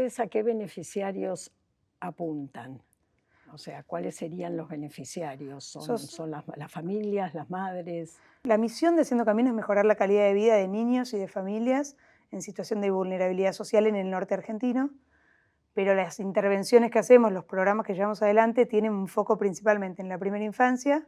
¿ustedes a qué beneficiarios apuntan? O sea, ¿cuáles serían los beneficiarios? Sos- ¿Son las familias, las madres? La misión de Haciendo Camino es mejorar la calidad de vida de niños y de familias en situación de vulnerabilidad social en el norte argentino, pero las intervenciones que hacemos, los programas que llevamos adelante, tienen un foco principalmente en la primera infancia,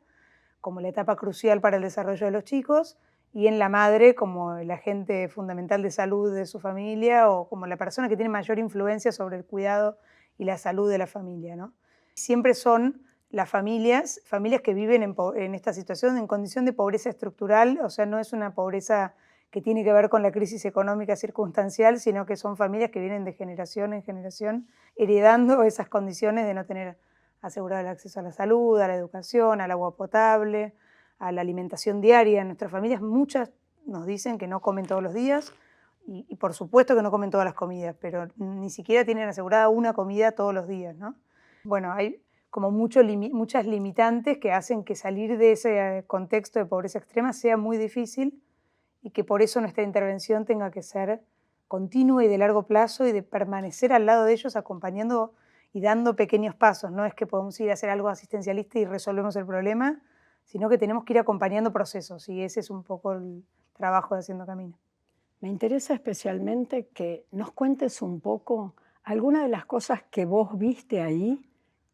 como la etapa crucial para el desarrollo de los chicos, y en la madre como el agente fundamental de salud de su familia o como la persona que tiene mayor influencia sobre el cuidado y la salud de la familia, ¿no? Siempre son las familias que viven en esta situación en condición de pobreza estructural, o sea, no es una pobreza que tiene que ver con la crisis económica circunstancial, sino que son familias que vienen de generación en generación heredando esas condiciones de no tener asegurado el acceso a la salud, a la educación, al agua potable, a la alimentación diaria. En nuestras familias muchas nos dicen que no comen todos los días y por supuesto que no comen todas las comidas, pero ni siquiera tienen asegurada una comida todos los días, ¿no? Bueno, hay como muchas limitantes que hacen que salir de ese contexto de pobreza extrema sea muy difícil y que por eso nuestra intervención tenga que ser continua y de largo plazo y de permanecer al lado de ellos acompañando y dando pequeños pasos. No es que podemos ir a hacer algo asistencialista y resolvemos el problema, sino que tenemos que ir acompañando procesos y ese es un poco el trabajo de Haciendo Camino. Me interesa especialmente que nos cuentes un poco algunas de las cosas que vos viste ahí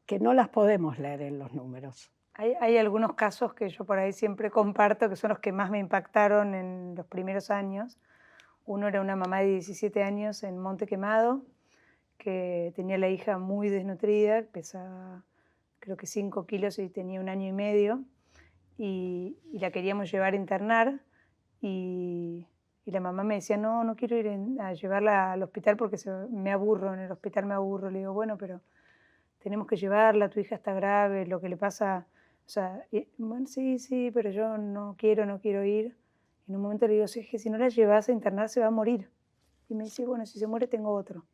que no las podemos leer en los números. Hay algunos casos que yo por ahí siempre comparto, que son los que más me impactaron en los primeros años. Uno era una mamá de 17 años en Monte Quemado, que tenía la hija muy desnutrida, pesaba creo que 5 kilos y tenía 1 año y medio, y la queríamos llevar a internar, y la mamá me decía, no, no quiero ir a llevarla al hospital porque me aburro, en el hospital me aburro. Le digo, bueno, pero tenemos que llevarla, tu hija está grave, lo que le pasa, o sea, bueno, sí, sí, pero yo no quiero ir. En un momento le digo, sí, es que si no la llevas a internar se va a morir. Y me dice, bueno, si se muere tengo otro.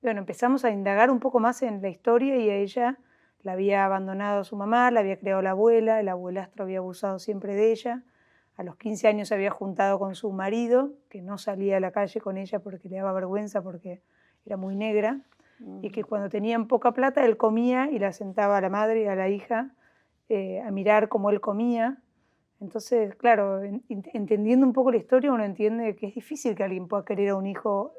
Bueno, empezamos a indagar un poco más en la historia y a ella la había abandonado su mamá, la había criado la abuela, el abuelastro había abusado siempre de ella. A los 15 años se había juntado con su marido, que no salía a la calle con ella porque le daba vergüenza porque era muy negra, y que cuando tenían poca plata él comía y la sentaba a la madre y a la hija a mirar cómo él comía. Entonces, claro, entendiendo un poco la historia uno entiende que es difícil que alguien pueda querer a un hijo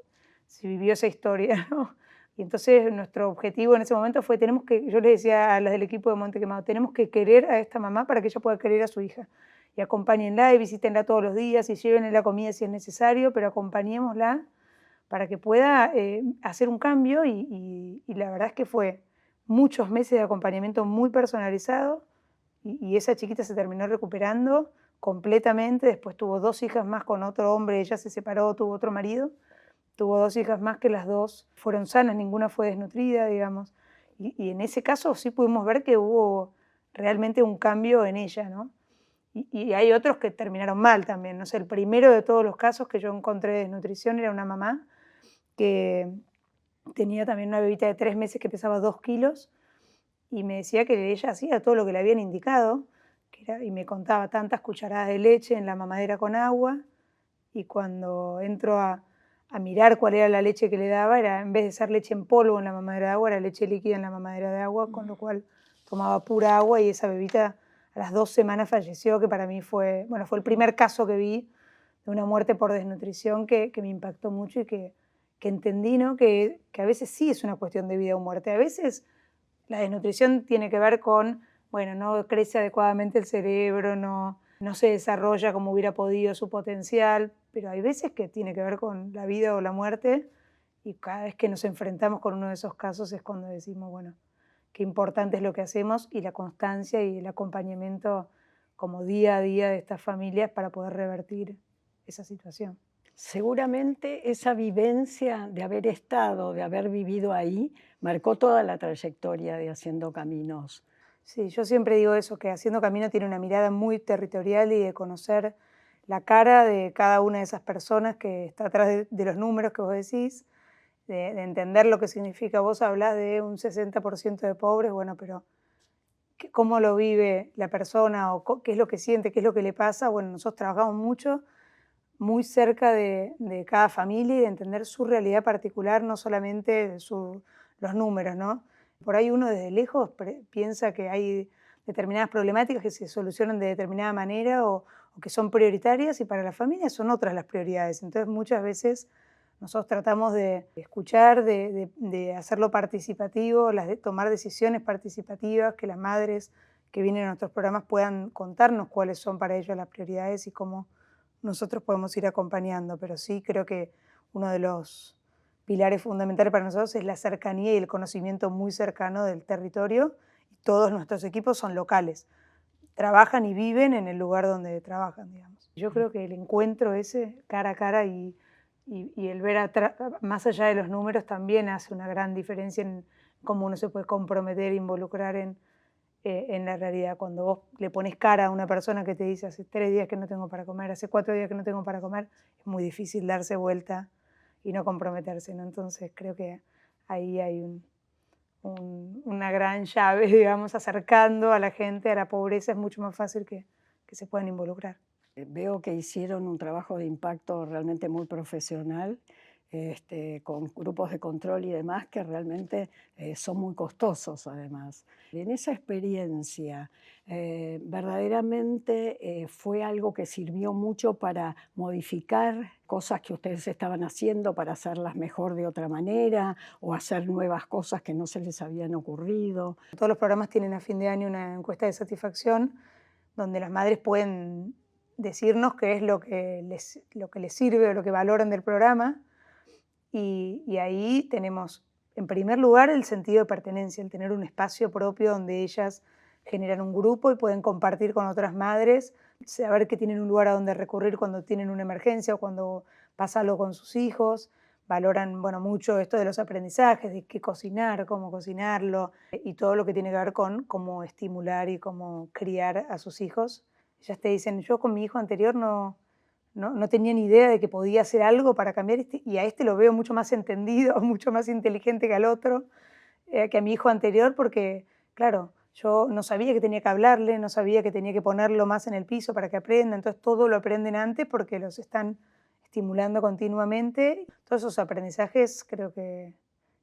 si vivió esa historia, ¿no? Y entonces nuestro objetivo en ese momento fue, yo le decía a las del equipo de Monte Quemado, tenemos que querer a esta mamá para que ella pueda querer a su hija. Y acompáñenla y visítenla todos los días y llévenle la comida si es necesario, pero acompañémosla para que pueda hacer un cambio y la verdad es que fue muchos meses de acompañamiento muy personalizado y esa chiquita se terminó recuperando completamente, después tuvo 2 hijas más con otro hombre, ella se separó, tuvo otro marido, tuvo 2 hijas más que las dos fueron sanas, ninguna fue desnutrida, digamos, y en ese caso sí pudimos ver que hubo realmente un cambio en ella, ¿no? Y hay otros que terminaron mal también, no sé, el primero de todos los casos que yo encontré de desnutrición era una mamá que tenía también una bebita de 3 meses que pesaba 2 kilos y me decía que ella hacía todo lo que le habían indicado, y me contaba tantas cucharadas de leche en la mamadera con agua, y cuando entro a mirar cuál era la leche que le daba, era en vez de ser leche en polvo en la mamadera de agua, era leche líquida en la mamadera de agua, con lo cual tomaba pura agua y esa bebita a las 2 semanas falleció, que para mí fue el primer caso que vi de una muerte por desnutrición que me impactó mucho y que entendí, ¿no? Que a veces sí es una cuestión de vida o muerte. A veces la desnutrición tiene que ver con, bueno, no crece adecuadamente el cerebro, no se desarrolla como hubiera podido su potencial, pero hay veces que tiene que ver con la vida o la muerte y cada vez que nos enfrentamos con uno de esos casos es cuando decimos, bueno, qué importante es lo que hacemos y la constancia y el acompañamiento como día a día de estas familias para poder revertir esa situación. Seguramente esa vivencia de haber estado, de haber vivido ahí, marcó toda la trayectoria de Haciendo Caminos. Sí, yo siempre digo eso, que Haciendo Camino tiene una mirada muy territorial y de conocer la cara de cada una de esas personas que está atrás de los números que vos decís, de entender lo que significa. Vos hablás de un 60% de pobres, bueno, pero ¿cómo lo vive la persona o qué es lo que siente, qué es lo que le pasa? Bueno, nosotros trabajamos mucho muy cerca de cada familia y de entender su realidad particular, no solamente los números, ¿no? Por ahí uno desde lejos piensa que hay determinadas problemáticas que se solucionan de determinada manera o que son prioritarias y para la familia son otras las prioridades. Entonces muchas veces nosotros tratamos de escuchar, de hacerlo participativo, de tomar decisiones participativas, que las madres que vienen a nuestros programas puedan contarnos cuáles son para ellos las prioridades y cómo nosotros podemos ir acompañando. Pero sí creo que uno de los pilares fundamentales para nosotros es la cercanía y el conocimiento muy cercano del territorio. Todos nuestros equipos son locales, trabajan y viven en el lugar donde trabajan, digamos. Yo creo que el encuentro ese cara a cara y el ver más allá de los números también hace una gran diferencia en cómo uno se puede comprometer e involucrar en la realidad. Cuando vos le pones cara a una persona que te dice hace 3 días que no tengo para comer, hace 4 días que no tengo para comer, es muy difícil darse vuelta y no comprometerse, ¿no? Entonces creo que ahí hay una gran llave, digamos, acercando a la gente a la pobreza. Es mucho más fácil que se puedan involucrar. Veo que hicieron un trabajo de impacto realmente muy profesional, con grupos de control y demás que realmente son muy costosos además. En esa experiencia, verdaderamente fue algo que sirvió mucho para modificar cosas que ustedes estaban haciendo para hacerlas mejor de otra manera o hacer nuevas cosas que no se les habían ocurrido. Todos los programas tienen a fin de año una encuesta de satisfacción donde las madres pueden decirnos qué es lo que les sirve o lo que valoran del programa. Y ahí tenemos, en primer lugar, el sentido de pertenencia, el tener un espacio propio donde ellas generan un grupo y pueden compartir con otras madres, saber que tienen un lugar a donde recurrir cuando tienen una emergencia o cuando pasa algo con sus hijos. Valoran, bueno, mucho esto de los aprendizajes, de qué cocinar, cómo cocinarlo y todo lo que tiene que ver con cómo estimular y cómo criar a sus hijos. Ellas te dicen, yo con mi hijo anterior no tenía ni idea de que podía hacer algo para cambiar y a este lo veo mucho más entendido, mucho más inteligente que al otro, que a mi hijo anterior, porque, claro, yo no sabía que tenía que hablarle, no sabía que tenía que ponerlo más en el piso para que aprenda, entonces todo lo aprenden antes porque los están estimulando continuamente. Todos esos aprendizajes, creo que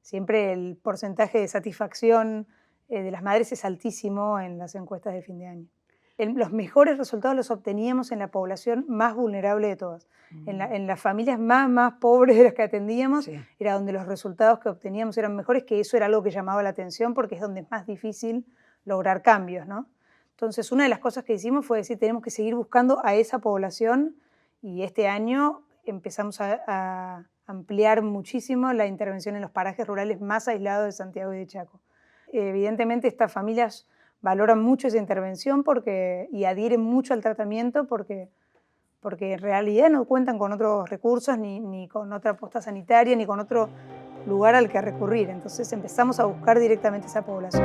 siempre el porcentaje de satisfacción de las madres es altísimo en las encuestas de fin de año. Los mejores resultados los obteníamos en la población más vulnerable de todas. En las familias más pobres de las que atendíamos, Sí. era donde los resultados que obteníamos eran mejores, que eso era algo que llamaba la atención porque es donde es más difícil lograr cambios, ¿no? Entonces, una de las cosas que hicimos fue decir, tenemos que seguir buscando a esa población y este año empezamos a ampliar muchísimo la intervención en los parajes rurales más aislados de Santiago y de Chaco. Evidentemente, estas familias valoran mucho esa intervención y adhieren mucho al tratamiento porque en realidad no cuentan con otros recursos, ni con otra posta sanitaria, ni con otro lugar al que recurrir. Entonces empezamos a buscar directamente esa población.